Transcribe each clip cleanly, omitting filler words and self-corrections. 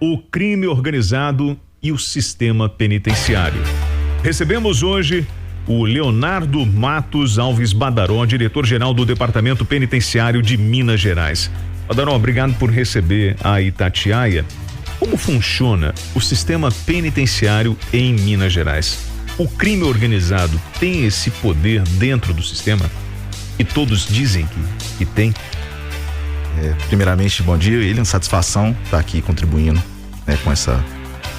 o crime organizado e o sistema penitenciário. Recebemos hoje o Leonardo Matos Alves Badaró, diretor-geral do Departamento Penitenciário de Minas Gerais. Badaró, obrigado por receber a Itatiaia. Como funciona o sistema penitenciário em Minas Gerais? O crime organizado tem esse poder dentro do sistema? E todos dizem que tem? Primeiramente, bom dia, William, satisfação estar aqui contribuindo, com esse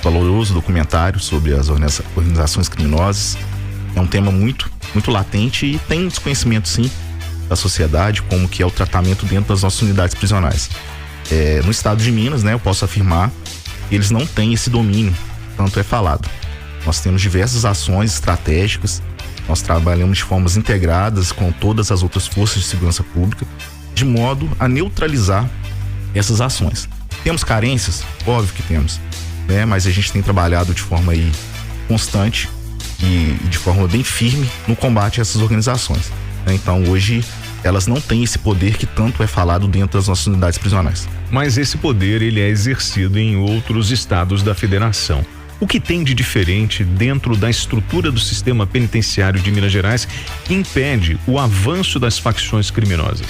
valoroso documentário sobre as organizações criminosas. É um tema muito latente e tem um desconhecimento, sim, da sociedade, como que é o tratamento dentro das nossas unidades prisionais. No estado de Minas, eu posso afirmar que eles não têm esse domínio, tanto é falado. Nós temos diversas ações estratégicas, nós trabalhamos de formas integradas com todas as outras forças de segurança pública, de modo a neutralizar essas ações. Temos carências? Óbvio que temos, mas a gente tem trabalhado de forma constante e de forma bem firme no combate a essas organizações. Então hoje elas não têm esse poder que tanto é falado dentro das nossas unidades prisionais. Mas esse poder ele é exercido em outros estados da federação. O que tem de diferente dentro da estrutura do sistema penitenciário de Minas Gerais que impede o avanço das facções criminosas?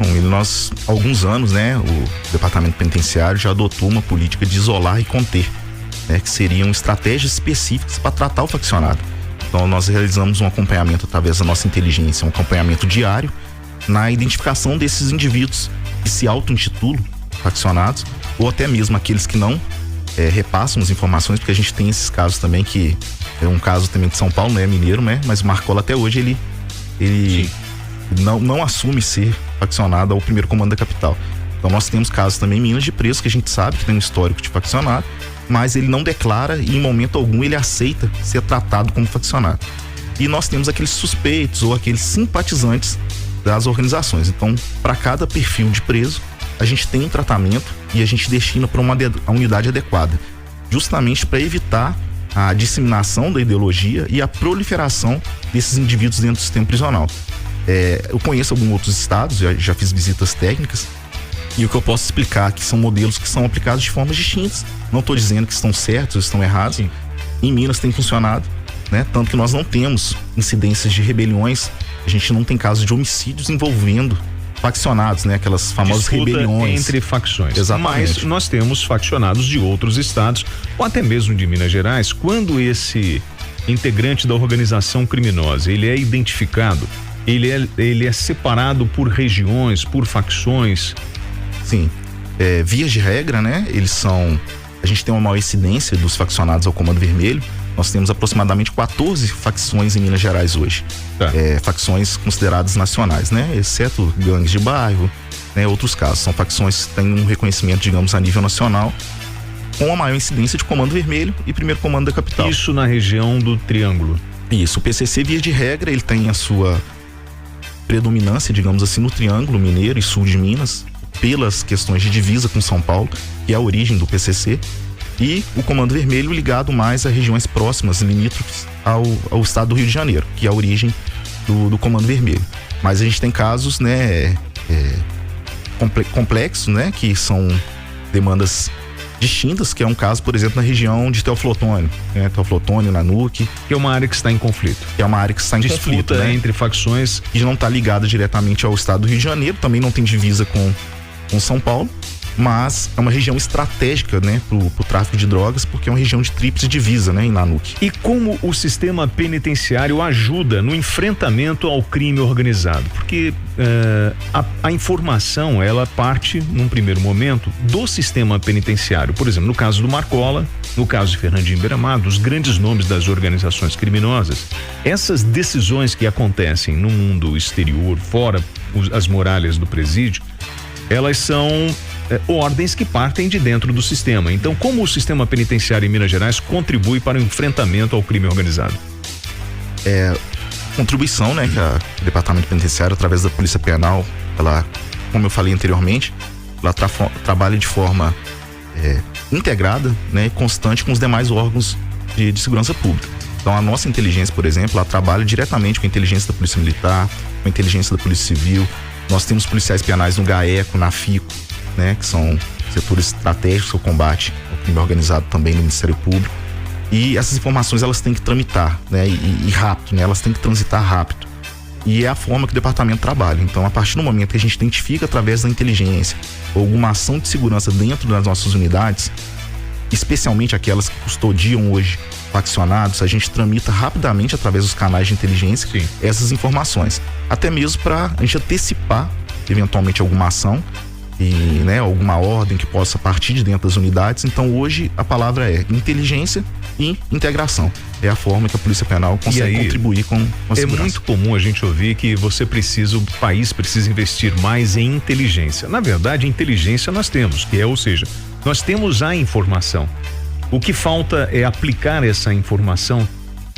Bom, nós, há alguns anos, o Departamento Penitenciário já adotou uma política de isolar e conter, que seriam estratégias específicas para tratar o faccionado. Então nós realizamos um acompanhamento através da nossa inteligência, um acompanhamento diário na identificação desses indivíduos que se auto-intitulam faccionados, ou até mesmo aqueles que não repassam as informações, porque a gente tem esses casos também, que é um caso também de São Paulo, mineiro, mas o Marcola até hoje ele não assume ser faccionado ao primeiro comando da capital. Então nós temos casos também em Minas de preso que a gente sabe que tem um histórico de faccionado, mas ele não declara e em momento algum ele aceita ser tratado como faccionado. E nós temos aqueles suspeitos ou aqueles simpatizantes das organizações. Então, para cada perfil de preso, a gente tem um tratamento e a gente destina para uma unidade adequada, justamente para evitar a disseminação da ideologia e a proliferação desses indivíduos dentro do sistema prisional. Eu conheço alguns outros estados, já fiz visitas técnicas, e o que eu posso explicar é que são modelos que são aplicados de formas distintas. Não estou dizendo que estão certos ou estão errados. Sim. Em Minas tem funcionado, tanto que nós não temos incidências de rebeliões, a gente não tem casos de homicídios envolvendo faccionados, aquelas famosas disputa rebeliões entre facções. Exatamente. Mas nós temos faccionados de outros estados, ou até mesmo de Minas Gerais. Quando esse integrante da organização criminosa ele é identificado, ele é separado por regiões, por facções? Sim, vias de regra, a gente tem uma maior incidência dos faccionados ao Comando Vermelho. Nós temos aproximadamente 14 facções em Minas Gerais hoje. Tá. Facções consideradas nacionais, exceto gangues de bairro, outros casos. São facções que têm um reconhecimento, digamos, a nível nacional, com a maior incidência de Comando Vermelho e primeiro comando da capital. Isso na região do Triângulo? Isso, o PCC, via de regra, ele tem a sua predominância, digamos assim, no Triângulo Mineiro e Sul de Minas, pelas questões de divisa com São Paulo, que é a origem do PCC, e o Comando Vermelho ligado mais a regiões próximas, limítrofes ao estado do Rio de Janeiro, que é a origem do Comando Vermelho. Mas a gente tem casos, complexos, que são demandas distintas, que é um caso, por exemplo, na região de Teoflotone, Teoflotone, Nanuque. Que é uma área que está em conflito. Que é uma área que está em conflito, entre facções. E não está ligada diretamente ao estado do Rio de Janeiro, também não tem divisa com São Paulo, mas é uma região estratégica, pro tráfico de drogas, porque é uma região de tríplice divisa, em Nanuque. E como o sistema penitenciário ajuda no enfrentamento ao crime organizado? Porque a informação, ela parte, num primeiro momento, do sistema penitenciário. Por exemplo, no caso do Marcola, no caso de Fernandinho Beiramar, dos grandes nomes das organizações criminosas, essas decisões que acontecem no mundo exterior, fora as muralhas do presídio, elas são ordens que partem de dentro do sistema. Então, como o sistema penitenciário em Minas Gerais contribui para o enfrentamento ao crime organizado? Contribuição, que o Departamento Penitenciário, através da Polícia Penal, ela, como eu falei anteriormente, ela trabalha de forma integrada, e constante com os demais órgãos de segurança pública. Então, a nossa inteligência, por exemplo, ela trabalha diretamente com a inteligência da Polícia Militar, com a inteligência da Polícia Civil. Nós temos policiais penais no GAECO, na FICO, que são setores estratégicos do combate ao crime organizado também no Ministério Público. E essas informações elas têm que tramitar, né? E rápido, né? Elas têm que transitar rápido. E é a forma que o departamento trabalha. Então, a partir do momento que a gente identifica através da inteligência alguma ação de segurança dentro das nossas unidades, especialmente aquelas que custodiam hoje faccionados, a gente tramita rapidamente através dos canais de inteligência essas informações. Até mesmo para a gente antecipar eventualmente alguma ação e, né, alguma ordem que possa partir de dentro das unidades. Então hoje a palavra é inteligência e integração. É a forma que a Polícia Penal consegue contribuir com a segurança. É muito comum a gente ouvir que o país precisa investir mais em inteligência. Na verdade, inteligência nós temos, ou seja, nós temos a informação. O que falta é aplicar essa informação,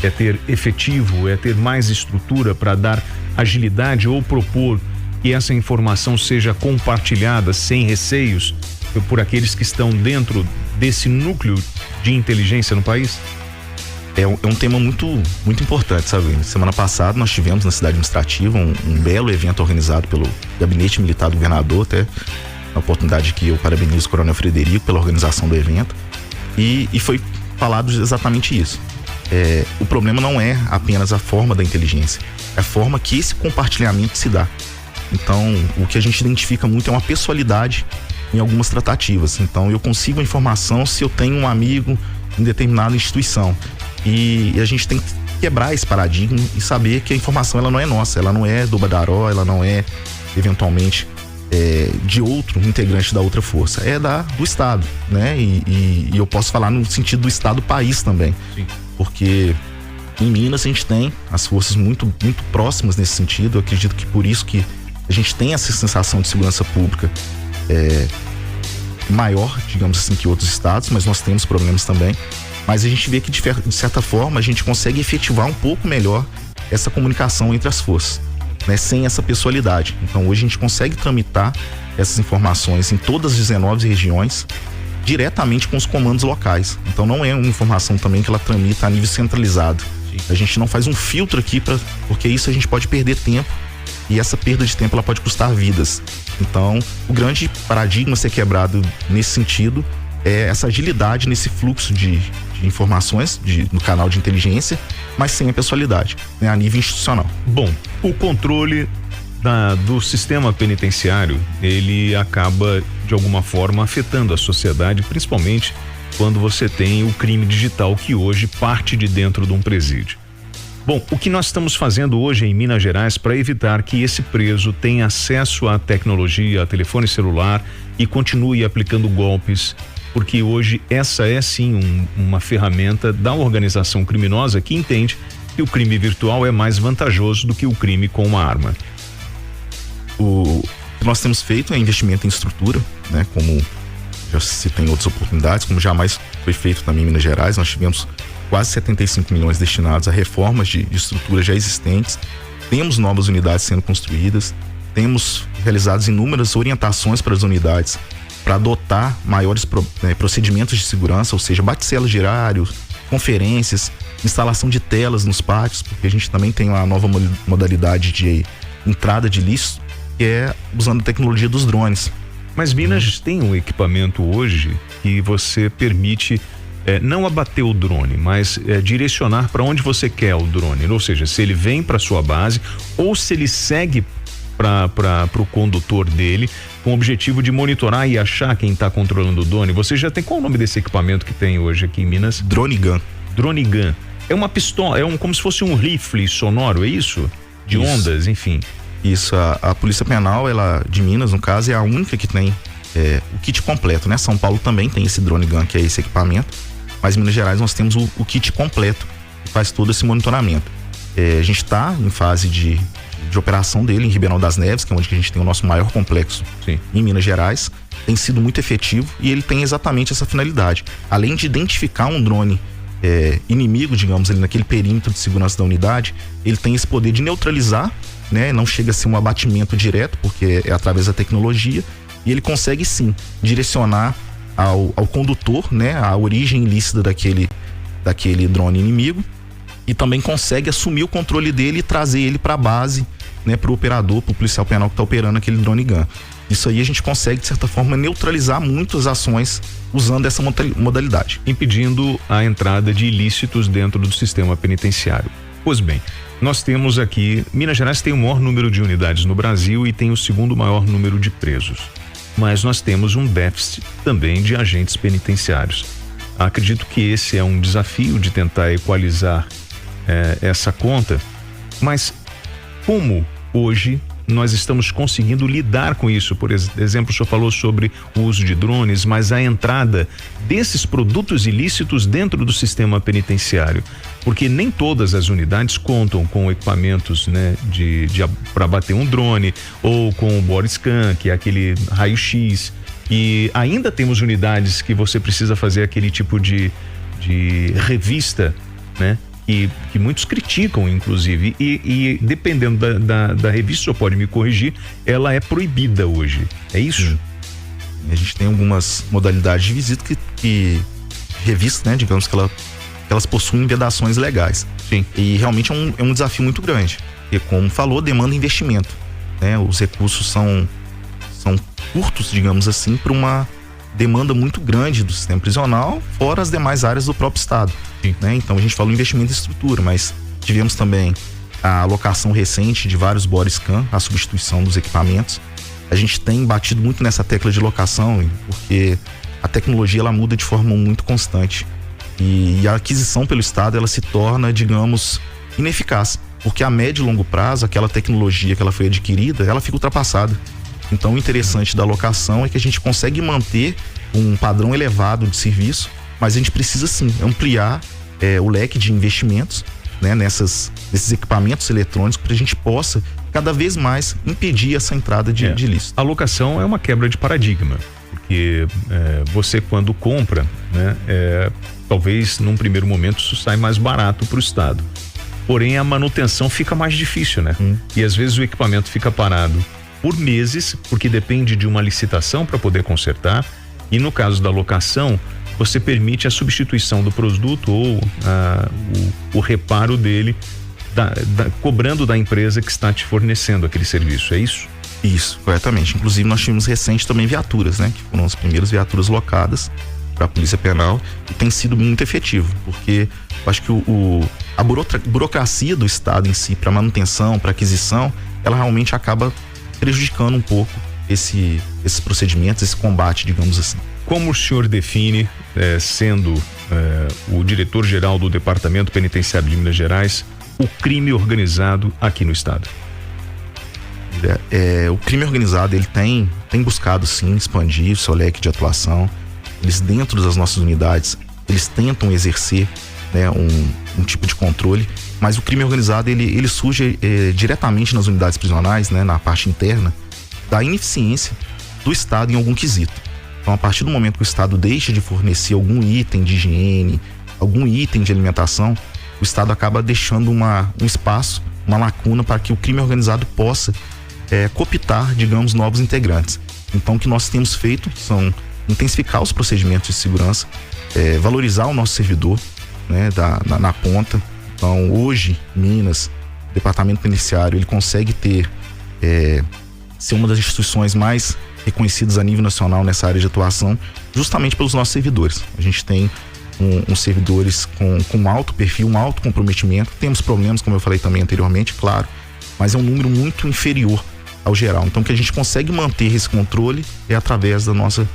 é ter efetivo, é ter mais estrutura para dar agilidade ou propor que essa informação seja compartilhada sem receios por aqueles que estão dentro desse núcleo de inteligência no país? É um tema muito importante, sabe? Semana passada nós tivemos na cidade administrativa um belo evento organizado pelo Gabinete Militar do Governador, até na oportunidade que eu parabenizo o Coronel Frederico pela organização do evento, e foi falado exatamente isso. O problema não é apenas a forma da inteligência, é a forma que esse compartilhamento se dá. Então, o que a gente identifica muito é uma pessoalidade em algumas tratativas. Então, eu consigo a informação se eu tenho um amigo em determinada instituição. E a gente tem que quebrar esse paradigma e saber que a informação ela não é nossa, ela não é do Badaró, ela não é, eventualmente, de outro integrante da outra força. É do Estado, né? E eu posso falar no sentido do Estado-país também. Sim. Porque em Minas a gente tem as forças muito próximas nesse sentido. Eu acredito que por isso que a gente tem essa sensação de segurança pública maior, digamos assim, que outros estados, mas nós temos problemas também. Mas a gente vê que de certa forma a gente consegue efetivar um pouco melhor essa comunicação entre as forças, né, sem essa pessoalidade. Então hoje a gente consegue tramitar essas informações em todas as 19 regiões diretamente com os comandos locais. Então não é uma informação também que ela tramita a nível centralizado. Sim. A gente não faz um filtro aqui porque isso a gente pode perder tempo. E essa perda de tempo ela pode custar vidas. Então, o grande paradigma a ser quebrado nesse sentido é essa agilidade nesse fluxo de informações no canal de inteligência, mas sem a pessoalidade, né, a nível institucional. Bom, o controle do sistema penitenciário, ele acaba de alguma forma afetando a sociedade, principalmente quando você tem o crime digital que hoje parte de dentro de um presídio. Bom, o que nós estamos fazendo hoje em Minas Gerais para evitar que esse preso tenha acesso à tecnologia, a telefone celular e continue aplicando golpes, porque hoje essa é sim uma ferramenta da organização criminosa que entende que o crime virtual é mais vantajoso do que o crime com uma arma. O que nós temos feito é investimento em estrutura, né? Como já se tem outras oportunidades, como jamais foi feito também em Minas Gerais. Nós tivemos quase 75 milhões destinados a reformas de estruturas já existentes. Temos novas unidades sendo construídas, temos realizadas inúmeras orientações para as unidades para adotar maiores procedimentos de segurança, ou seja, bate-celas diários, conferências, instalação de telas nos pátios, porque a gente também tem uma nova modalidade de entrada de ilícito, que é usando a tecnologia dos drones. Mas Minas tem um equipamento hoje que você permite não abater o drone, mas direcionar para onde você quer o drone, ou seja, se ele vem para sua base ou se ele segue para o condutor dele com o objetivo de monitorar e achar quem está controlando o drone. Você já tem, qual o nome desse equipamento que tem hoje aqui em Minas? Drone Gun. Drone Gun. É uma pistola, como se fosse um rifle sonoro, é isso? De ondas, enfim. Isso, a Polícia Penal, ela de Minas, no caso, é a única que tem o kit completo, né? São Paulo também tem esse Drone Gun, que é esse equipamento, mas em Minas Gerais nós temos o kit completo, que faz todo esse monitoramento. A gente está em fase de operação dele em Ribeirão das Neves, que é onde a gente tem o nosso maior complexo. Sim. Em Minas Gerais. Tem sido muito efetivo e ele tem exatamente essa finalidade. Além de identificar um drone inimigo, digamos, ali naquele perímetro de segurança da unidade, ele tem esse poder de neutralizar, né? Não chega a ser um abatimento direto, porque é através da tecnologia, e ele consegue sim direcionar ao condutor, né, a origem ilícita daquele drone inimigo, e também consegue assumir o controle dele e trazer ele para a base, né, para o operador, para o policial penal que está operando aquele Drone Gun. Isso aí a gente consegue, de certa forma, neutralizar muito as ações usando essa modalidade. Impedindo a entrada de ilícitos dentro do sistema penitenciário. Pois bem, nós temos aqui, Minas Gerais tem o maior número de unidades no Brasil e tem o segundo maior número de presos. Mas nós temos um déficit também de agentes penitenciários. Acredito que esse é um desafio de tentar equalizar essa conta, mas como hoje nós estamos conseguindo lidar com isso? Por exemplo, o senhor falou sobre o uso de drones, mas a entrada desses produtos ilícitos dentro do sistema penitenciário, porque nem todas as unidades contam com equipamentos, né, para bater um drone, ou com o body scan, que é aquele raio-x, e ainda temos unidades que você precisa fazer aquele tipo de revista, né? Que muitos criticam, inclusive, e dependendo da revista, o senhor pode me corrigir, ela é proibida hoje, é isso? Sim. A gente tem algumas modalidades de visita que revistas, né, digamos que elas possuem vedações legais. Sim. E realmente é um desafio muito grande, porque, como falou, demanda investimento, né? Os recursos são curtos, digamos assim, para uma demanda muito grande do sistema prisional, fora as demais áreas do próprio estado, né? Então a gente falou investimento em estrutura, mas tivemos também a alocação recente de vários body scan, a substituição dos equipamentos. A gente tem batido muito nessa tecla de locação, porque a tecnologia ela muda de forma muito constante e a aquisição pelo estado ela se torna, digamos, ineficaz, porque a médio e longo prazo aquela tecnologia que ela foi adquirida, ela fica ultrapassada. Então o interessante da locação é que a gente consegue manter um padrão elevado de serviço, mas a gente precisa sim ampliar o leque de investimentos, né, nesses equipamentos eletrônicos, para a gente possa cada vez mais impedir essa entrada de ilícito. A locação é uma quebra de paradigma, porque você quando compra, né, talvez num primeiro momento isso sai mais barato para o estado, porém a manutenção fica mais difícil, né? E às vezes o equipamento fica parado por meses, porque depende de uma licitação para poder consertar, e no caso da locação você permite a substituição do produto ou o reparo dele, cobrando da empresa que está te fornecendo aquele serviço, é isso? Isso, corretamente. Inclusive nós tivemos recente também viaturas, né, que foram as primeiras viaturas locadas para a Polícia Penal, e tem sido muito efetivo, porque eu acho que a burocracia do estado em si, para manutenção, para aquisição, ela realmente acaba prejudicando um pouco esses procedimentos, esse combate, digamos assim. Como o senhor define, sendo o diretor-geral do Departamento Penitenciário de Minas Gerais, o crime organizado aqui no estado? O crime organizado, ele tem buscado sim expandir o seu leque de atuação. Eles, dentro das nossas unidades, eles tentam exercer, né, um tipo de controle, mas o crime organizado ele surge diretamente nas unidades prisionais, né, na parte interna, da ineficiência do Estado em algum quesito. Então, a partir do momento que o Estado deixa de fornecer algum item de higiene, algum item de alimentação, o Estado acaba deixando um espaço, uma lacuna para que o crime organizado possa cooptar, digamos, novos integrantes. Então, o que nós temos feito são intensificar os procedimentos de segurança, valorizar o nosso servidor, né, na ponta. Então, hoje, Minas, o Departamento Penitenciário, ele consegue ser uma das instituições mais reconhecidas a nível nacional nessa área de atuação, justamente pelos nossos servidores. A gente tem uns servidores com alto perfil, um alto comprometimento. Temos problemas, como eu falei também anteriormente, claro, mas é um número muito inferior ao geral. Então, o que a gente consegue manter esse controle é através da nossa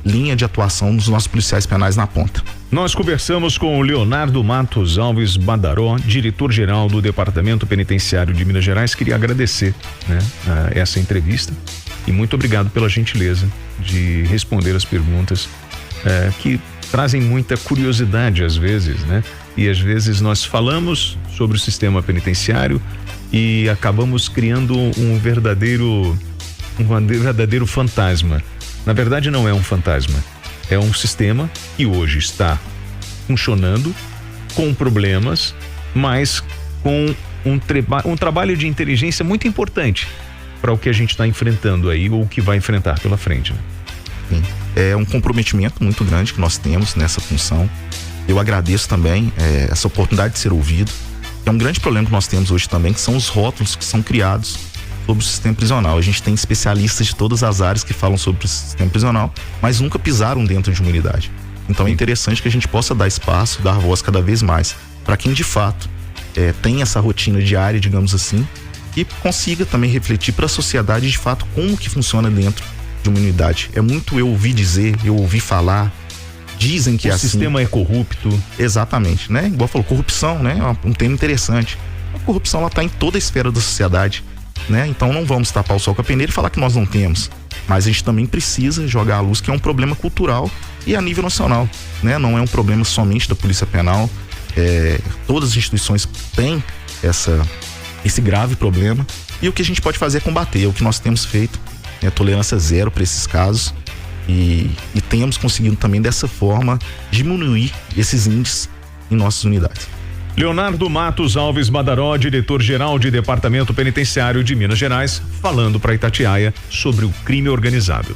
linha de atuação dos nossos policiais penais na ponta. Nós conversamos com o Leonardo Matos Alves Badaró, diretor-geral do Departamento Penitenciário de Minas Gerais. Queria agradecer, né, essa entrevista e muito obrigado pela gentileza de responder as perguntas que trazem muita curiosidade às vezes, né? E às vezes nós falamos sobre o sistema penitenciário e acabamos criando um verdadeiro fantasma. Na verdade não é um fantasma, é um sistema que hoje está funcionando com problemas, mas com um trabalho de inteligência muito importante para o que a gente está enfrentando aí, ou o que vai enfrentar pela frente, né? Sim. É um comprometimento muito grande que nós temos nessa função. Eu agradeço também essa oportunidade de ser ouvido. É um grande problema que nós temos hoje também, que são os rótulos que são criados sobre o sistema prisional. A gente tem especialistas de todas as áreas que falam sobre o sistema prisional, mas nunca pisaram dentro de uma unidade. Então é interessante que a gente possa dar espaço, dar voz cada vez mais para quem de fato tem essa rotina diária, digamos assim, e consiga também refletir para a sociedade de fato como que funciona dentro de uma unidade. É muito eu ouvi dizer, eu ouvi falar, dizem que é assim. O sistema é corrupto. Exatamente, né? Igual falou, corrupção, né? É um tema interessante. A corrupção, ela tá em toda a esfera da sociedade, né? Então não vamos tapar o sol com a peneira e falar que nós não temos, mas a gente também precisa jogar à luz que é um problema cultural e a nível nacional, né? Não é um problema somente da Polícia Penal, todas as instituições têm esse grave problema, e o que a gente pode fazer é combater, é o que nós temos feito, tolerância zero para esses casos, e temos conseguido também dessa forma diminuir esses índices em nossas unidades. Leonardo Matos Alves Badaró, diretor-geral de Departamento Penitenciário de Minas Gerais, falando para Itatiaia sobre o crime organizado.